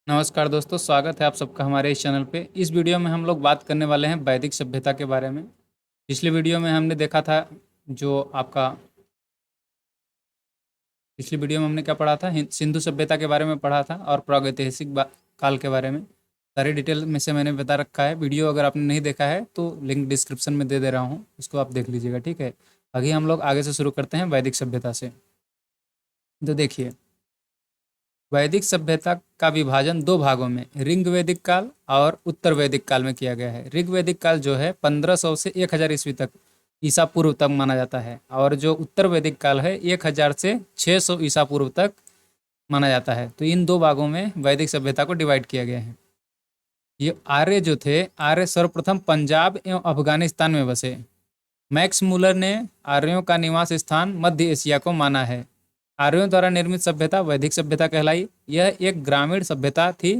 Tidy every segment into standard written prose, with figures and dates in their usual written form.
नमस्कार दोस्तों, स्वागत है आप सबका हमारे इस चैनल पे। इस वीडियो में हम लोग बात करने वाले हैं वैदिक सभ्यता के बारे में। पिछले वीडियो में हमने देखा था जो आपका पिछली वीडियो में हमने क्या पढ़ा था, सिंधु सभ्यता के बारे में पढ़ा था और प्रागैतिहासिक काल के बारे में। सारी डिटेल में से मैंने बता रखा है। वीडियो अगर आपने नहीं देखा है तो लिंक डिस्क्रिप्शन में दे रहा हूँ, उसको आप देख लीजिएगा, ठीक है। अभी हम लोग आगे से शुरू करते हैं वैदिक सभ्यता से। तो देखिए, वैदिक सभ्यता का विभाजन दो भागों में ऋग वैदिक काल और उत्तर वैदिक काल में किया गया है। ऋग वैदिक काल जो है 1500 से 1000 ईस्वी तक, ईसा पूर्व तक माना जाता है, और जो उत्तर वैदिक काल है 1000 से 600 ईसा पूर्व तक माना जाता है। तो इन दो भागों में वैदिक सभ्यता को डिवाइड किया गया है। ये आर्य जो थे, आर्य सर्वप्रथम पंजाब एवं अफगानिस्तान में बसे। मैक्स मूलर ने आर्यों का निवास स्थान मध्य एशिया को माना है। आर्यों द्वारा निर्मित सभ्यता वैदिक सभ्यता कहलाई। यह एक ग्रामीण सभ्यता थी।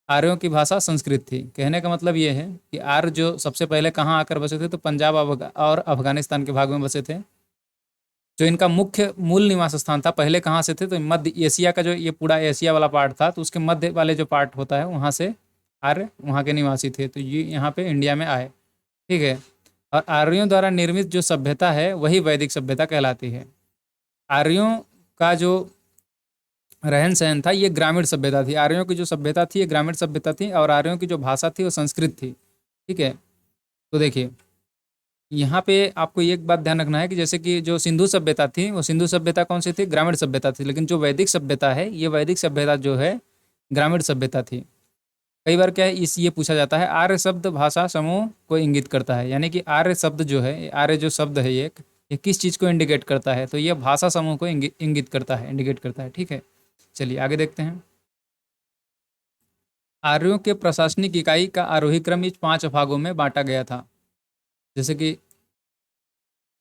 आर्यों की भाषा संस्कृत थी। कहने का मतलब ये है कि आर्य जो सबसे पहले कहाँ आकर बसे थे, तो पंजाब और अफगानिस्तान के भाग में बसे थे। जो इनका मुख्य मूल निवास स्थान था, पहले कहाँ से थे, तो मध्य एशिया का जो ये पूरा एशिया वाला पार्ट था, तो उसके मध्य वाले जो पार्ट होता है वहाँ से आर्य वहाँ के निवासी थे। तो ये यहाँ पे इंडिया में आए, ठीक है। और आर्यों द्वारा निर्मित जो सभ्यता है वही वैदिक सभ्यता कहलाती है। आर्यों का जो रहन सहन था ये ग्रामीण सभ्यता थी। आर्यों की जो सभ्यता थी ये ग्रामीण सभ्यता थी, और आर्यों की जो भाषा थी वो संस्कृत थी, ठीक है। तो देखिए, यहाँ पे आपको एक बात ध्यान रखना है कि जैसे कि जो सिंधु सभ्यता थी, वो सिंधु सभ्यता कौन सी थी, ग्रामीण सभ्यता थी। लेकिन जो वैदिक सभ्यता है, ये वैदिक सभ्यता जो है ग्रामीण सभ्यता थी। कई बार क्या है, इस ये पूछा जाता है आर्य शब्द भाषा समूह को इंगित करता है, यानी कि आर्य शब्द जो है, आर्य जो शब्द है ये किस चीज़ को इंडिकेट करता है, तो ये भाषा समूह को इंगित करता है, इंडिकेट करता है, ठीक है। चलिए आगे देखते हैं। आर्यों के प्रशासनिक इकाई का आरोही क्रम इस 5 भागों में बांटा गया था। जैसे कि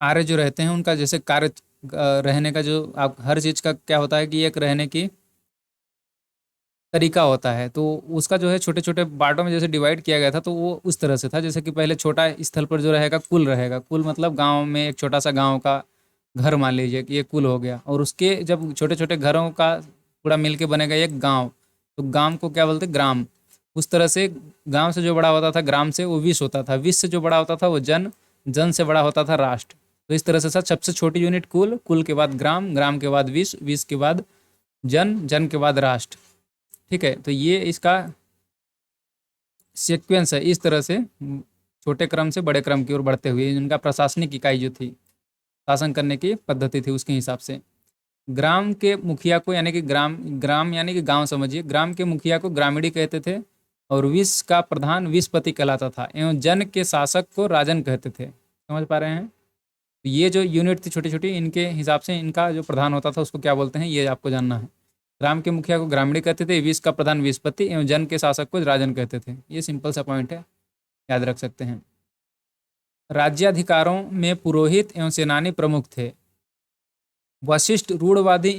आर्य जो रहते हैं उनका जैसे कार्य रहने का जो आप हर चीज़ का क्या होता है कि एक रहने की तरीका होता है, तो उसका जो है छोटे छोटे पार्टों में जैसे डिवाइड किया गया था, तो वो उस तरह से था। जैसे कि पहले छोटा स्थल पर जो रहेगा कुल रहेगा। कुल मतलब गांव में एक छोटा सा गांव का घर मान लीजिए कि ये कुल हो गया, और उसके जब छोटे छोटे घरों का पूरा मिलके बनेगा एक गांव, तो गांव को क्या बोलते, ग्राम। उस तरह से गांव से जो बड़ा होता था ग्राम से वो विश्व होता था, विश्व से जो बड़ा होता था वो जन, जन से बड़ा होता था राष्ट्र। तो इस तरह से सर सबसे छोटी यूनिट कुल, कुल के बाद ग्राम, ग्राम के बाद विश्व, विश्व के बाद जन, जन के बाद राष्ट्र, ठीक है। तो ये इसका सीक्वेंस है। इस तरह से छोटे क्रम से बड़े क्रम की ओर बढ़ते हुए इनका प्रशासनिक इकाई जो थी, शासन करने की पद्धति थी, उसके हिसाब से ग्राम के मुखिया को, यानी कि ग्राम, ग्राम यानी कि गांव समझिए, ग्राम के मुखिया को ग्रामीणी कहते थे, और विश का प्रधान विशपति कहलाता था, एवं जन के शासक को राजन कहते थे। समझ पा रहे हैं। तो ये जो यूनिट थी छोटी छोटी, इनके हिसाब से इनका जो प्रधान होता था उसको क्या बोलते हैं, ये आपको जानना है। ग्राम के मुखिया को ग्रामीणी कहते थे, विश का प्रधान विशपति, एवं जन के शासक को राजन कहते थे। ये सिंपल सा पॉइंट है, याद रख सकते हैं। राज्याधिकारों में पुरोहित एवं सेनानी प्रमुख थे। वशिष्ठ रूढ़वादी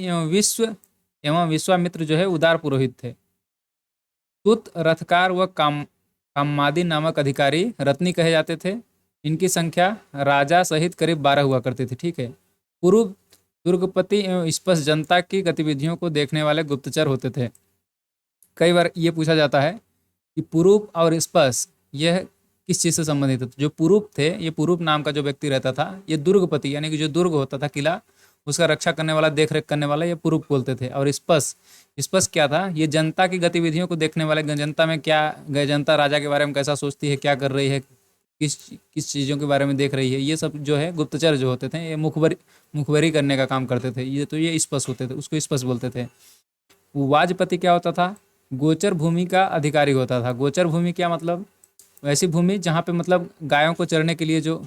एवं विश्वामित्र जो है उदार पुरोहित थे। तुत, रथकार व कामादि नामक अधिकारी रत्नी कहे जाते थे। इनकी संख्या राजा सहित करीब 12 हुआ करती थी, ठीक है। पूर्व दुर्गपति एवं स्पष्ट जनता की गतिविधियों को देखने वाले गुप्तचर होते थे। कई बार ये पूछा जाता है कि पुरूप और स्पष्ट यह किस चीज़ से संबंधित है। तो जो पुरूप थे, ये पुरूप नाम का जो व्यक्ति रहता था, ये दुर्गपति यानी कि जो दुर्ग होता था, किला, उसका रक्षा करने वाला, देख रेख करने वाला, ये पुरूप बोलते थे। और स्पष्ट, स्पष्ट क्या था, ये जनता की गतिविधियों को देखने वाले, जनता में क्या, जनता राजा के बारे में कैसा सोचती है, क्या कर रही है, किस किस चीज़ों के बारे में देख रही है, ये सब जो है गुप्तचर जो होते थे, ये मुखबरी करने का काम करते थे। ये तो ये स्पष्ट होते थे, उसको स्पष्ट बोलते थे। वाजपति क्या होता था, गोचर भूमि का अधिकारी होता था। गोचर भूमि क्या मतलब, वैसी भूमि जहाँ पे मतलब गायों को चरने के लिए जो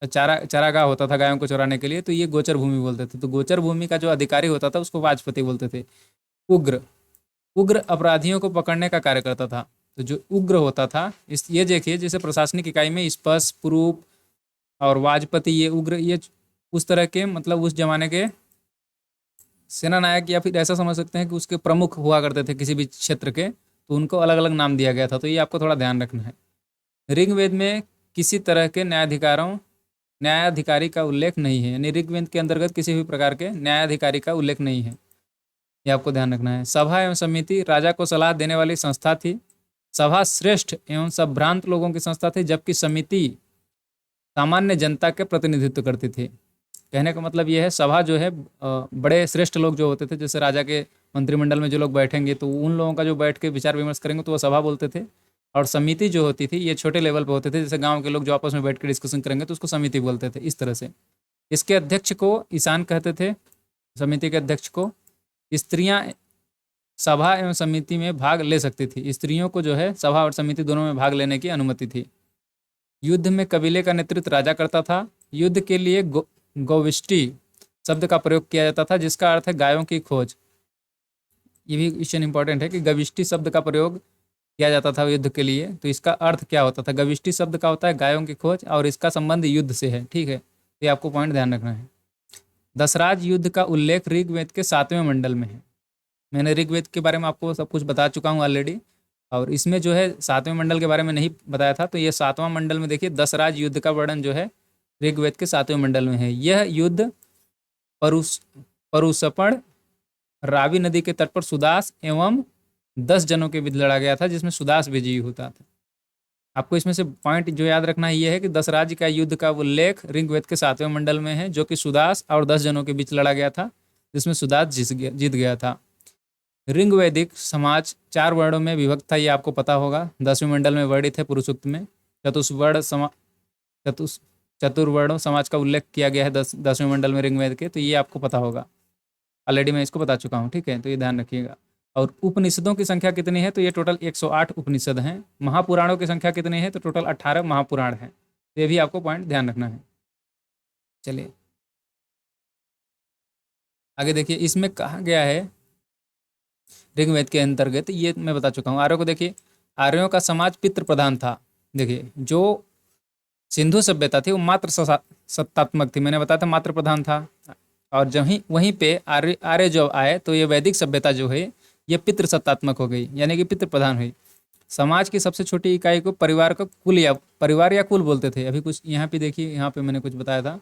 चारागाह होता था गायों को चराने के लिए, तो ये गोचर भूमि बोलते थे। तो गोचर भूमि का जो अधिकारी होता था उसको वाजपति बोलते थे। उग्र, उग्र अपराधियों को पकड़ने का कार्य करता था। तो जो उग्र होता था, इस ये देखिए जैसे प्रशासनिक इकाई में स्पष्ट, पुरूप और वाजपति, ये उग्र, ये उस तरह के मतलब उस जमाने के सेना नायक, या फिर ऐसा समझ सकते हैं कि उसके प्रमुख हुआ करते थे किसी भी क्षेत्र के, तो उनको अलग अलग नाम दिया गया था। तो ये आपको थोड़ा ध्यान रखना है। ऋग्वेद में किसी तरह के न्यायाधिकारी का उल्लेख नहीं है, यानी ऋग्वेद के अंतर्गत किसी भी प्रकार के न्यायाधिकारी का उल्लेख नहीं है। ये आपको ध्यान रखना है। सभा एवं समिति राजा को सलाह देने वाली संस्था थी। सभा श्रेष्ठ एवं संभ्रांत लोगों की संस्था थी, जबकि समिति सामान्य जनता के प्रतिनिधित्व करती थी। कहने का मतलब ये है, सभा जो है बड़े श्रेष्ठ लोग जो होते थे, जैसे राजा के मंत्रिमंडल में जो लोग बैठेंगे तो उन लोगों का जो बैठ के विचार विमर्श करेंगे तो वो सभा बोलते थे। और समिति जो होती थी ये छोटे लेवल पे होते थे, जैसे गांव के लोग जो आपस में बैठ के डिस्कशन करेंगे तो उसको समिति बोलते थे, इस तरह से। इसके अध्यक्ष को ईशान कहते थे, समिति के अध्यक्ष को। स्त्रियां सभा एवं समिति में भाग ले सकती थी। स्त्रियों को जो है सभा और समिति दोनों में भाग लेने की अनुमति थी। युद्ध में कबीले का नेतृत्व राजा करता था। युद्ध के लिए गौविष्टि शब्द का प्रयोग किया जाता था, जिसका अर्थ है गायों की खोज। ये भी क्वेश्चन इंपॉर्टेंट है कि गविष्टि शब्द का प्रयोग किया जाता था युद्ध के लिए, तो इसका अर्थ क्या होता था। गविष्टि शब्द का होता है गायों की खोज और इसका संबंध युद्ध से है, ठीक है। ये आपको पॉइंट ध्यान रखना है। दशराज युद्ध का उल्लेख ऋग्वेद के 7वें मंडल में है। मैंने ऋग्वेद के बारे में आपको सब कुछ बता चुका हूँ ऑलरेडी, और इसमें जो है 7वें मंडल के बारे में नहीं बताया था। तो ये 7वां मंडल में देखिए, दशराज युद्ध का वर्णन जो है ऋग्वेद के 7वें मंडल में है। यह युद्ध परुसपण रावी नदी के तट पर सुदास एवं 10 जनों के बीच लड़ा गया था, जिसमें सुदास विजयी होता था। आपको इसमें से पॉइंट जो याद रखना ये है कि दशराज का युद्ध का उल्लेख ऋग्वेद के 7वें मंडल में है, जो कि सुदास और 10 जनों के बीच लड़ा गया था, जिसमें सुदास जीत गया था। ऋग्वैदिक समाज 4 वर्णों में विभक्त था, ये आपको पता होगा। 10वें मंडल में वर्णित है पुरुषोक्त में। चतुर्वर्णों समाज का उल्लेख किया गया है 10वें मंडल में ऋग्वेद के, तो ये आपको पता होगा। ऑलरेडी मैं इसको बता चुका हूँ, ठीक है, तो ये ध्यान रखिएगा। और उपनिषदों की संख्या कितनी है, तो ये टोटल 108 उपनिषद हैं। महापुराणों की संख्या कितनी है, तो टोटल 18 महापुराण हैं। तो ये भी आपको पॉइंट ध्यान रखना है। चलिए आगे देखिए, इसमें कहा गया है ऋग्वेद के अंतर्गत, ये मैं बता चुका हूँ। आर्यों को देखिए, आर्यों का समाज पितृ प्रधान था। देखिए, जो सिंधु सभ्यता थी वो मात्र सत्तात्मक थी, मैंने बताया था मात्र प्रधान था। और जब ही वहीं पे आर्य जो आए तो ये वैदिक सभ्यता जो है ये पितृ सत्तात्मक हो गई, यानी कि पितृ प्रधान हुई। समाज की सबसे छोटी इकाई को परिवार का परिवार या कुल बोलते थे। अभी कुछ यहाँ पे देखिए, यहाँ पे मैंने कुछ बताया था,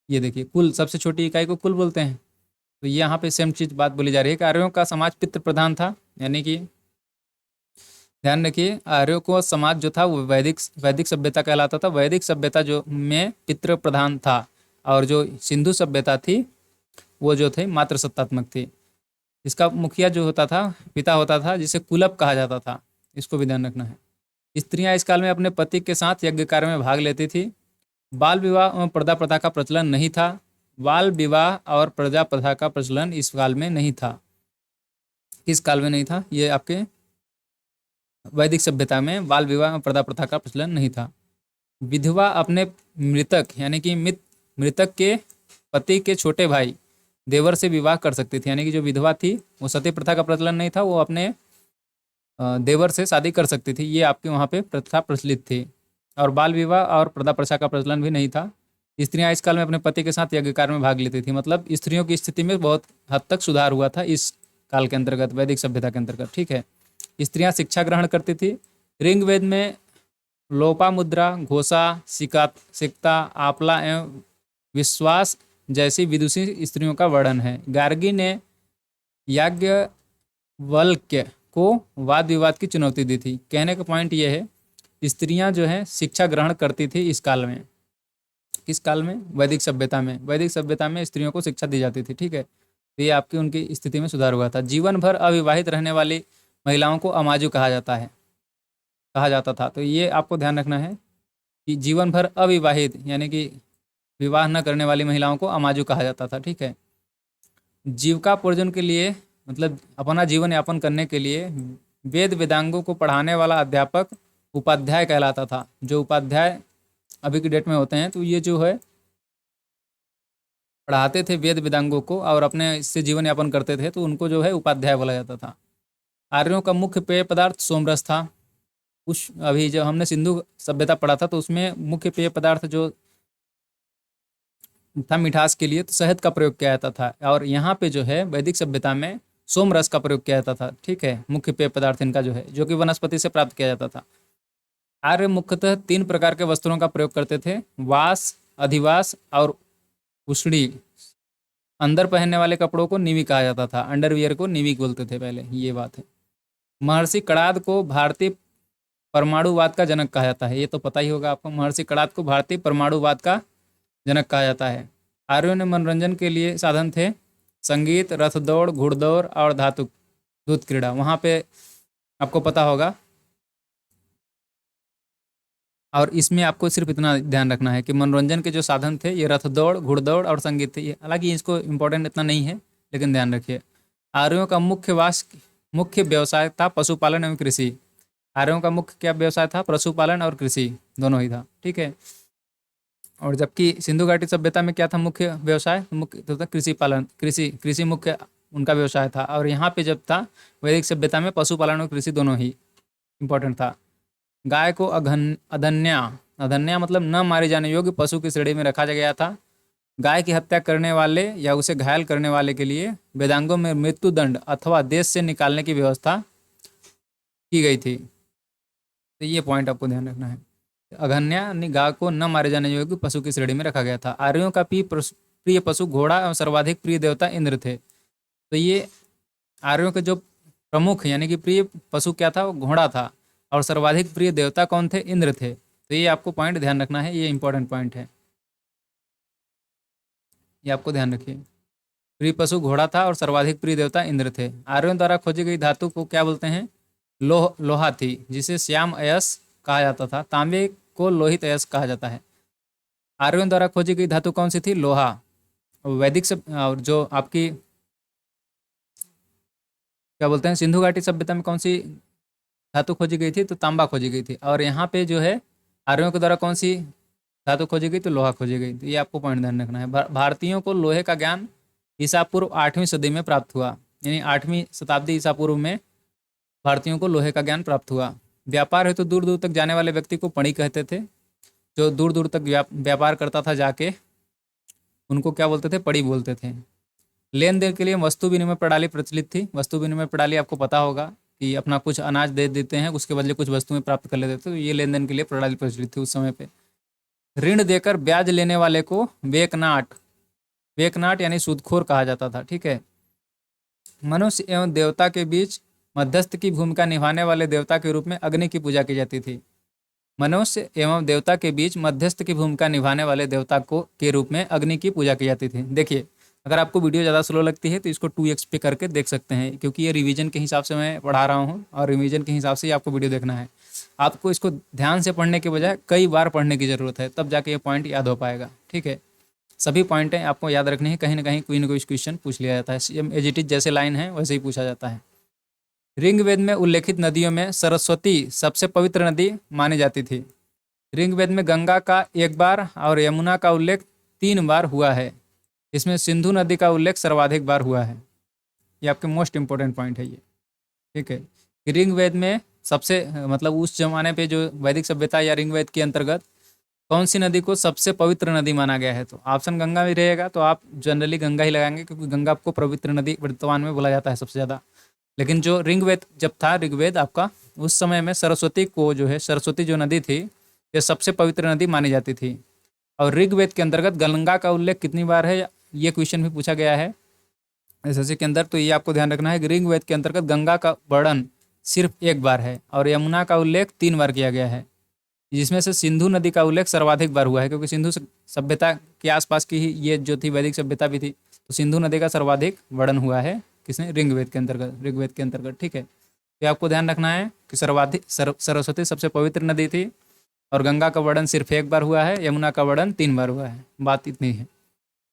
ये देखिए कुल, सबसे छोटी इकाई को कुल बोलते हैं। तो यहाँ पे सेम चीज बात बोली जा रही है कि आर्यों का समाज पितृ प्रधान था, यानी कि ध्यान रखिए, आर्यों को समाज जो था वो वैदिक सभ्यता कहलाता था। वैदिक सभ्यता जो में पितृ प्रधान था, और जो सिंधु सभ्यता थी वो जो थे मात्र सत्तात्मक थी। इसका मुखिया जो होता था, पिता होता था, जिसे कुलप कहा जाता था। इसको भी ध्यान रखना है। स्त्रियां इस काल में अपने पति के साथ यज्ञ कार्य में भाग लेती थी। बाल विवाह और प्रजा प्रथा का प्रचलन नहीं था। बाल विवाह और प्रजा प्रथा का प्रचलन इस काल में नहीं था। किस काल में नहीं था, ये आपके वैदिक सभ्यता में बाल विवाह और प्रजा प्रथा का प्रचलन नहीं था। विधवा अपने मृतक, यानी कि मृतक के पति के छोटे भाई देवर से विवाह कर सकती थी, यानी कि जो विधवा थी वो सती प्रथा का प्रचलन नहीं था, वो अपने देवर से शादी कर सकती थी। ये आपके वहाँ पे प्रथा प्रचलित थी। और बाल विवाह और प्रथा प्रथा का प्रचलन भी नहीं था। स्त्रियां इस काल में अपने पति के साथ यज्ञ कार्य में भाग लेती थी। मतलब स्त्रियों की स्थिति में बहुत हद तक सुधार हुआ था इस काल के अंतर्गत, वैदिक सभ्यता के अंतर्गत, ठीक है। स्त्रियां शिक्षा ग्रहण करती थी। ऋग्वेद में लोपामुद्रा, घोषा, सिकता, आपला एवं विश्वास जैसी विदुषी स्त्रियों का वर्णन है। गार्गी ने याज्ञवल्क्य को वाद विवाद की चुनौती दी थी। कहने का पॉइंट ये है, स्त्रियां जो है शिक्षा ग्रहण करती थी इस काल में। किस काल में, वैदिक सभ्यता में। वैदिक सभ्यता में स्त्रियों को शिक्षा दी जाती थी, ठीक है। तो ये आपकी उनकी स्थिति में सुधार हुआ था। जीवन भर अविवाहित रहने वाली महिलाओं को अमाजु कहा जाता था। तो ये आपको ध्यान रखना है कि जीवन भर अविवाहित, यानी कि विवाह न करने वाली महिलाओं को अमाजु कहा जाता था, ठीक है। जीविकापार्जन के लिए, मतलब अपना जीवन यापन करने के लिए वेद वेदांगों को पढ़ाने वाला अध्यापक उपाध्याय कहलाता था। जो उपाध्याय अभी की डेट में होते हैं, तो ये जो है पढ़ाते थे वेद वेदांगों को और अपने इससे जीवन यापन करते थे, तो उनको जो है उपाध्याय बोला जाता था। आर्यों का मुख्य पेय पदार्थ सोमरस था। उस अभी जब हमने सिंधु सभ्यता पढ़ा था तो उसमें मुख्य पेय पदार्थ जो था मिठास के लिए तो शहद का प्रयोग किया जाता था, और यहाँ पे जो है वैदिक सभ्यता में सोमरस का प्रयोग किया जाता था, ठीक है। मुख्य पेय पदार्थ इनका जो है, जो कि वनस्पति से प्राप्त किया जाता था। आर्य मुख्यतः 3 प्रकार के वस्त्रों का प्रयोग करते थे, वास, अधिवास और उष्णी। अंदर पहनने वाले कपड़ों को निवी कहा जाता था, अंडरवियर को निवी बोलते थे पहले, ये बात है। महर्षि कणाद को भारतीय परमाणुवाद का जनक कहा जाता है, ये तो पता ही होगा आपको, महर्षि कणाद को भारतीय परमाणुवाद का जनक कहा जाता है। आर्यों ने मनोरंजन के लिए साधन थे संगीत, रथ दौड़, घुड़दौड़ और धातु दूत क्रीड़ा। वहाँ पे आपको पता होगा, और इसमें आपको सिर्फ इतना ध्यान रखना है कि मनोरंजन के जो साधन थे ये रथ दौड़, घुड़दौड़ और संगीत थे। हालांकि इसको इम्पोर्टेंट इतना नहीं है, लेकिन ध्यान रखिए। आर्यों का मुख्य व्यवसाय था पशुपालन एवं कृषि। आर्यों का मुख्य क्या व्यवसाय था? पशुपालन और कृषि दोनों ही था, ठीक है। और जबकि सिंधु घाटी सभ्यता में क्या था मुख्य व्यवसाय? मुख्य तो था कृषि पालन, कृषि मुख्य उनका व्यवसाय था। और यहाँ पे जब था वैदिक सभ्यता में पशुपालन और कृषि दोनों ही इम्पोर्टेंट था। गाय को अधन्या, अधन्या मतलब न मारे जाने योग्य पशु की श्रेणी में रखा गया था। गाय की हत्या करने वाले या उसे घायल करने वाले के लिए वेदांगों में मृत्युदंड अथवा देश से निकालने की व्यवस्था की गई थी। तो ये पॉइंट आपको ध्यान रखना है। अघन्या यानी गाय को न मारे जाने योग्य पशु की श्रेणी में रखा गया था। आर्यों का प्रिय पशु घोड़ा एवं सर्वाधिक प्रिय देवता इंद्र थे। तो ये आर्यों के जो प्रमुख यानी कि प्रिय पशु क्या था? वो घोड़ा था। और सर्वाधिक प्रिय देवता कौन थे? इंद्र थे। तो ये आपको पॉइंट ध्यान रखना है, ये इंपॉर्टेंट पॉइंट है, ये आपको ध्यान रखिए। प्रिय पशु घोड़ा था और सर्वाधिक प्रिय देवता इंद्र थे। आर्यों द्वारा खोजी गई धातु को क्या बोलते हैं? लोहा थी, जिसे श्याम अयस कहा जाता था। तांबे को लोहित अयस कहा जाता है। आर्यों द्वारा खोजी गई धातु कौन सी थी? लोहा। वैदिक और जो आपकी क्या बोलते हैं सिंधु घाटी सभ्यता में कौन सी धातु खोजी गई थी? तो तांबा खोजी गई थी। और यहाँ पे जो है आर्यों के द्वारा कौन सी धातु खोजी गई? तो लोहा खोजी गई। तो ये आपको पॉइंट ध्यान रखना है। भारतीयों को लोहे का ज्ञान ईसा पूर्व 8वीं सदी में प्राप्त हुआ, यानी 8वीं शताब्दी ईसा पूर्व में भारतीयों को लोहे का ज्ञान प्राप्त हुआ। व्यापार हेतु दूर दूर तक जाने वाले व्यक्ति को पणी कहते थे। जो दूर दूर तक व्यापार करता था जाके, उनको क्या बोलते थे? पड़ी बोलते थे। लेन देन के लिए वस्तु विनिमय प्रणाली प्रचलित थी। वस्तु विनिमय प्रणाली आपको पता होगा कि अपना कुछ अनाज दे देते हैं, उसके बदले कुछ वस्तुएं प्राप्त कर लेते थे। तो ये लेन देन के लिए प्रणाली प्रचलित थी उस समय पे। ऋण देकर ब्याज लेने वाले को वेकनाट यानी सूदखोर कहा जाता था, ठीक है। मनुष्य एवं देवता के बीच मध्यस्थ की भूमिका निभाने वाले देवता के रूप में अग्नि की पूजा की जाती थी। मनुष्य एवं देवता के बीच मध्यस्थ की भूमिका निभाने वाले देवता को के रूप में अग्नि की पूजा की जाती थी। देखिए, अगर आपको वीडियो ज़्यादा स्लो लगती है तो इसको 2x पे करके देख सकते हैं, क्योंकि ये रिवीजन के हिसाब से मैं पढ़ा रहा हूँ और रिवीजन के हिसाब से ही आपको वीडियो देखना है। आपको इसको ध्यान से पढ़ने के बजाय कई बार पढ़ने की ज़रूरत है, तब जाके ये पॉइंट याद हो पाएगा, ठीक है। सभी पॉइंटें आपको याद रखनी है, कहीं ना कहीं कोई ना कोई क्वेश्चन पूछ लिया जाता है। सेम एज इट इज जैसे लाइन है वैसे ही पूछा जाता है। ऋग्वेद में उल्लेखित नदियों में सरस्वती सबसे पवित्र नदी मानी जाती थी। ऋग्वेद में गंगा का 1 बार और यमुना का उल्लेख 3 बार हुआ है। इसमें सिंधु नदी का उल्लेख सर्वाधिक बार हुआ है। ये आपके मोस्ट इंपॉर्टेंट पॉइंट है ये, ठीक है। ऋग्वेद में सबसे मतलब उस जमाने पे जो वैदिक सभ्यता या ऋग्वेद के अंतर्गत कौन सी नदी को सबसे पवित्र नदी माना गया है? तो ऑप्शन गंगा भी रहेगा, तो आप जनरली गंगा ही लगाएंगे, क्योंकि गंगा को पवित्र नदी वर्तमान में बोला जाता है सबसे ज़्यादा। लेकिन जो ऋग्वेद जब था, ऋग्वेद आपका, उस समय में सरस्वती को जो है, सरस्वती जो नदी थी ये सबसे पवित्र नदी मानी जाती थी। और ऋग्वेद के अंतर्गत गंगा का उल्लेख कितनी बार है, ये क्वेश्चन भी पूछा गया है एसएससी के अंदर। तो ये आपको ध्यान रखना है कि ऋग्वेद के अंतर्गत गंगा का वर्णन सिर्फ 1 बार है और यमुना का उल्लेख 3 बार किया गया है, जिसमें से सिंधु नदी का उल्लेख सर्वाधिक बार हुआ है, क्योंकि सिंधु सभ्यता के आसपास की ही ये जो थी वैदिक सभ्यता भी थी। तो सिंधु नदी का सर्वाधिक वर्णन हुआ है किसने? ऋग्वेद के अंतर्गत, ठीक है। तो आपको ध्यान रखना है कि सरस्वती सबसे पवित्र नदी थी और गंगा का वर्णन सिर्फ 1 बार हुआ है, यमुना का वर्णन 3 बार हुआ है। बात इतनी है।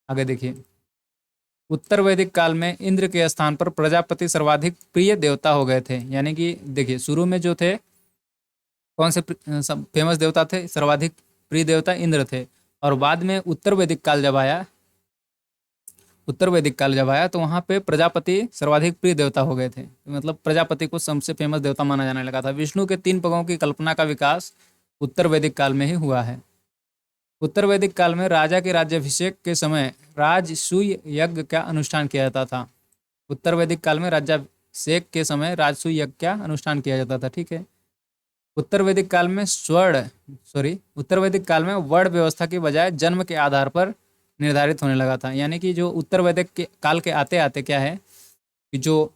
आगे देखिए, उत्तर वैदिक काल में इंद्र के स्थान पर प्रजापति सर्वाधिक प्रिय देवता हो गए थे। यानी कि देखिए, शुरू में जो थे कौन से फेमस देवता थे? सर्वाधिक प्रिय देवता इंद्र थे। और बाद में उत्तर वैदिक काल जब आया तो वहाँ पे प्रजापति सर्वाधिक प्रिय देवता हो गए थे। मतलब प्रजापति को सबसे फेमस देवता माना जाने लगा था। विष्णु के 3 पगों की कल्पना का विकास उत्तर वैदिक काल में ही हुआ है। उत्तर वैदिक काल में राजा के राज्याभिषेक के समय राजसूय यज्ञ का अनुष्ठान किया जाता था। उत्तर वैदिक काल में राज्याभिषेक के समय राजसूय यज्ञ का अनुष्ठान किया जाता था, ठीक है। उत्तर वैदिक काल में वर्ण व्यवस्था की बजाय जन्म के आधार पर निर्धारित होने लगा था। यानी कि जो उत्तर वैदिक के काल के आते आते क्या है कि जो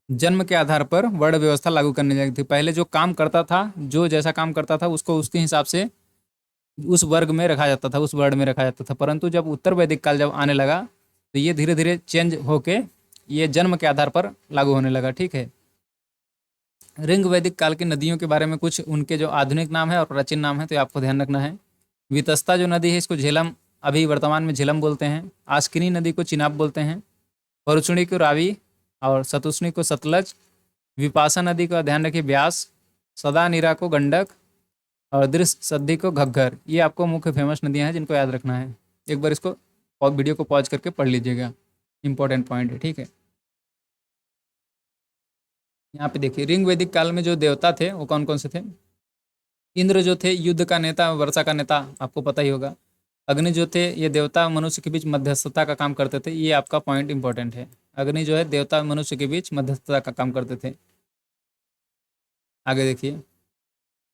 जन्म के आधार पर वर्ण व्यवस्था लागू करने लगी थी। पहले जो काम करता था, जो जैसा काम करता था उसको उसके हिसाब से उस वर्ग में रखा जाता था, उस वर्ण में रखा जाता था। परंतु जब उत्तर वैदिक काल जब आने लगा तो ये धीरे धीरे चेंज होके ये जन्म के आधार पर लागू होने लगा। ठीक है। ऋग वैदिक काल की नदियों के बारे में कुछ उनके जो आधुनिक नाम है और प्राचीन नाम है तो आपको ध्यान रखना है। वितस्ता जो नदी है इसको झेलम, अभी वर्तमान में झेलम बोलते हैं। आस्किनी नदी को चिनाब बोलते हैं। परुचुणी को रावी और सतुष्णी को सतलज। विपाशा नदी का ध्यान रखिए ब्यास। सदानीरा को गंडक और दृश्य सद्धि को घग्घर। ये आपको मुख्य फेमस नदियां हैं जिनको याद रखना है। एक बार इसको वीडियो को पॉज करके पढ़ लीजिएगा, इंपॉर्टेंट पॉइंट है। ठीक है। यहाँ पे देखिए ऋग वैदिक काल में जो देवता थे वो कौन कौन से थे। इंद्र जो थे युद्ध का नेता, वर्षा का नेता, आपको पता ही होगा। अग्नि जो थे ये देवता मनुष्य के बीच मध्यस्थता का काम करते थे। ये आपका पॉइंट इंपॉर्टेंट है। अग्नि जो है देवता मनुष्य के बीच मध्यस्थता का काम करते थे। आगे देखिए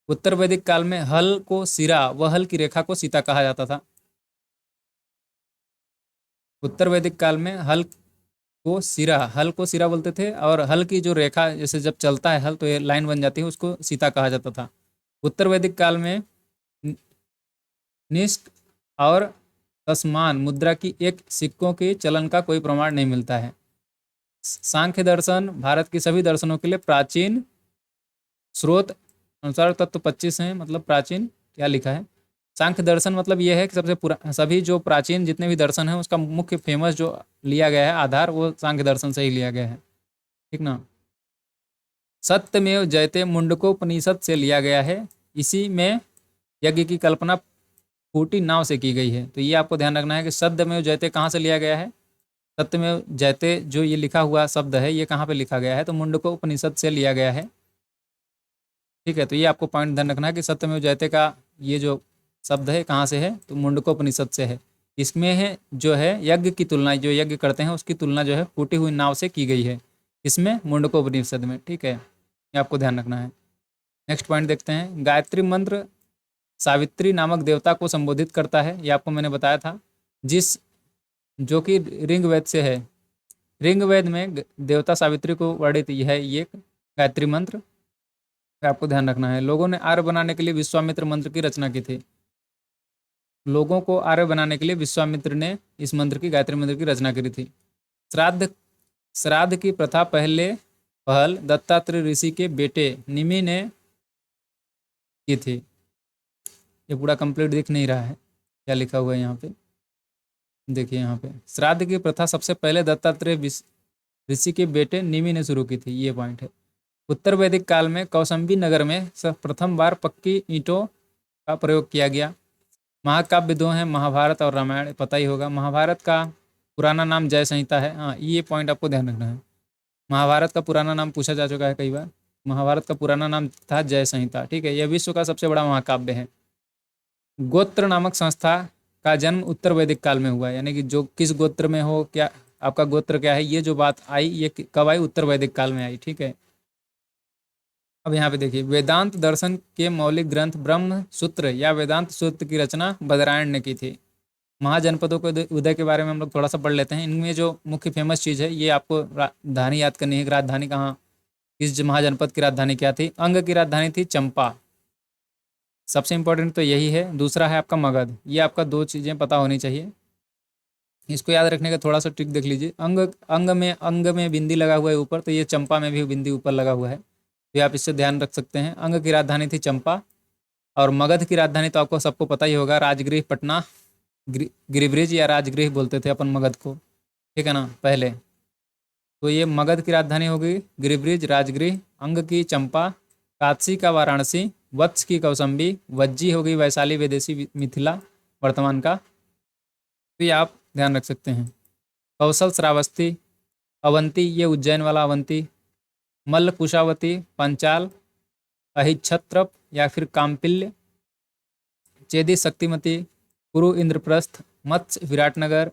उत्तर वैदिक काल में हल को सिरा व हल की रेखा को सीता कहा जाता था। उत्तर वैदिक काल में हल को सिरा बोलते थे और हल की जो रेखा जैसे जब चलता है हल तो ये लाइन बन जाती है, उसको सीता कहा जाता था। उत्तर वैदिक काल में निष्क और तस्मान मुद्रा की एक सिक्कों के चलन का कोई प्रमाण नहीं मिलता है। सांख्य दर्शन भारत की सभी दर्शनों के लिए प्राचीन स्रोत अनुसार तत्व 25 हैं। मतलब प्राचीन क्या लिखा है, सांख्य दर्शन मतलब ये है कि सबसे सभी जो प्राचीन जितने भी दर्शन हैं उसका मुख्य फेमस जो लिया गया है आधार वो सांख्य दर्शन से ही लिया गया है। ठीक ना। सत्यमेव जयते मुंडकोपनिषद से लिया गया है। इसी में यज्ञ की कल्पना फूटी नाव से की गई है। तो ये आपको ध्यान रखना है कि सत्यमेव जयते कहाँ से लिया गया है। सत्यमेव जयते जो ये लिखा हुआ शब्द है ये कहाँ पे लिखा गया है, तो मुंडकोपनिषद से लिया गया है। ठीक है। तो ये आपको पॉइंट ध्यान रखना है कि सत्यमेव जयते का ये जो शब्द है कहाँ से है, तो मुंडकोपनिषद से है। इसमें है जो है यज्ञ की तुलना, जो यज्ञ करते हैं उसकी तुलना जो है फूटी हुई नाव से की गई है, इसमें मुंडकोपनिषद में। ठीक है, ये आपको ध्यान रखना है। नेक्स्ट पॉइंट देखते हैं। गायत्री मंत्र सावित्री नामक देवता को संबोधित करता है। ये आपको मैंने बताया था, जिस जो कि ऋग वेद से है। ऋग वेद में देवता सावित्री को वर्णित है ये गायत्री मंत्र, आपको ध्यान रखना है। लोगों ने आर्य बनाने के लिए विश्वामित्र मंत्र की रचना की थी। लोगों को आर्य बनाने के लिए विश्वामित्र ने इस मंत्र की, गायत्री मंत्र की रचना करी थी। श्राद्ध की प्रथा पहल दत्तात्रेय ऋषि के बेटे निमि ने की थी। ये पूरा कंप्लीट दिख नहीं रहा है, क्या लिखा हुआ है यहाँ पे, देखिए यहाँ पे। श्राद्ध की प्रथा सबसे पहले दत्तात्रेय ऋषि के बेटे निमि ने शुरू की थी, ये पॉइंट है। उत्तर वैदिक काल में कौसंबी नगर में प्रथम बार पक्की ईंटों का प्रयोग किया गया। महाकाव्य दो हैं, महाभारत और रामायण, पता ही होगा। महाभारत का पुराना नाम जय संहिता है। हाँ, ये पॉइंट आपको ध्यान रखना है। महाभारत का पुराना नाम पूछा जा चुका है कई बार। महाभारत का पुराना नाम था जय संहिता। ठीक है। यह विश्व का सबसे बड़ा महाकाव्य है। गोत्र नामक संस्था का जन्म उत्तर वैदिक काल में हुआ है। यानी कि जो किस गोत्र में हो, क्या आपका गोत्र क्या है, ये जो बात आई ये कब आई, उत्तर वैदिक काल में आई। ठीक है। अब यहाँ पे देखिए वेदांत दर्शन के मौलिक ग्रंथ ब्रह्म सूत्र या वेदांत सूत्र की रचना बदरायण ने की थी। महाजनपदों के उदय के बारे में हम लोग थोड़ा सा पढ़ लेते हैं। इनमें जो मुख्य फेमस चीज़ है ये आपको राजधानी याद करनी है कि राजधानी कहाँ, किस महाजनपद की राजधानी क्या थी। अंग की राजधानी थी चंपा, सबसे इंपॉर्टेंट तो यही है। दूसरा है आपका मगध। ये आपका दो चीज़ें पता होनी चाहिए, इसको याद रखने का थोड़ा सा ट्रिक देख लीजिए। अंग में बिंदी लगा हुआ है ऊपर, तो ये चंपा में भी बिंदी ऊपर लगा हुआ है, तो आप इससे ध्यान रख सकते हैं। अंग की राजधानी थी चंपा और मगध की राजधानी तो आपको सबको पता ही होगा, राजगृह पटना। गिरिब्रिज या राजगृह बोलते थे अपन मगध को, ठीक है ना पहले। तो ये मगध की राजधानी होगी गिरिब्रिज, राजगृह। अंग की चंपा, काशी का वाराणसी, वत्स की कौसंबी, वज्जी होगी वैशाली विदेशी मिथिला वर्तमान का, तो ये आप ध्यान रख सकते हैं। कौशल श्रावस्ती, अवंती ये उज्जैन वाला अवंती, मल्ल कुशावती, पंचाल, अहिच्छत्रप या फिर काम्पिल्य, चेदी शक्तिमती, कुरु इंद्रप्रस्थ, मत्स्य विराटनगर,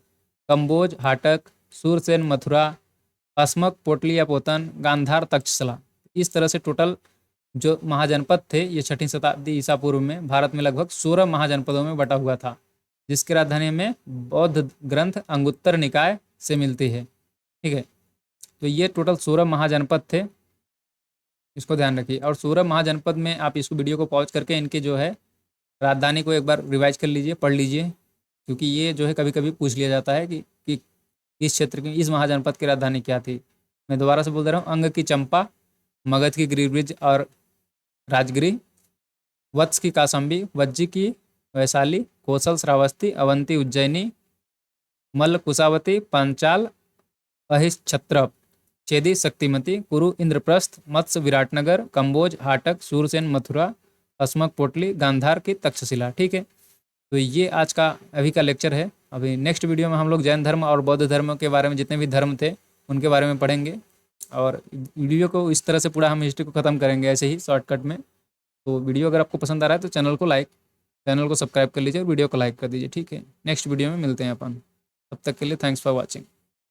कंबोज हाटक, सूरसेन मथुरा, अस्मक पोटली या पोतन, गांधार तक्षशिला। इस तरह से टोटल जो महाजनपद थे ये 6वीं शताब्दी ईसा पूर्व में भारत में लगभग 16 महाजनपदों में बटा हुआ था। जिसकी राजधानी में बौद्ध ग्रंथ अंगुत्तर निकाय से मिलती है। ठीक है, तो ये टोटल 16 महाजनपद थे, इसको ध्यान रखिए। और 16 महाजनपद में आप इसको वीडियो को पॉज करके इनके जो है राजधानी को एक बार रिवाइज कर लीजिए, पढ़ लीजिए, क्योंकि ये जो है कभी कभी पूछ लिया जाता है कि इस क्षेत्र की, इस महाजनपद की राजधानी क्या थी। मैं दोबारा से बोल दे रहा हूँ, अंग की चंपा, मगध की गिरिब्रिज और राजगिरी, वत्स की कासम्बी, वज्जी की वैशाली, कौशल श्रावस्ती, अवंती उज्जैनी, मल्ल कुशावती, पांचाल अहिच्छत्रप, चेदी शक्तिमती, कुरु इंद्रप्रस्थ, मत्स्य विराटनगर, कंबोज हाटक, सूरसेन मथुरा, अस्मक पोटली, गांधार की तक्षशिला। ठीक है, तो ये आज का अभी का लेक्चर है। अभी नेक्स्ट वीडियो में हम लोग जैन धर्म और बौद्ध धर्म के बारे में, जितने भी धर्म थे उनके बारे में पढ़ेंगे, और वीडियो को इस तरह से पूरा हम हिस्ट्री को ख़त्म करेंगे ऐसे ही शॉर्टकट में। तो वीडियो अगर आपको पसंद आ रहा है तो चैनल को सब्सक्राइब कर लीजिए और वीडियो को लाइक कर दीजिए। ठीक है, नेक्स्ट वीडियो में मिलते हैं अपन, तब तक के लिए थैंक्स फॉर वॉचिंग।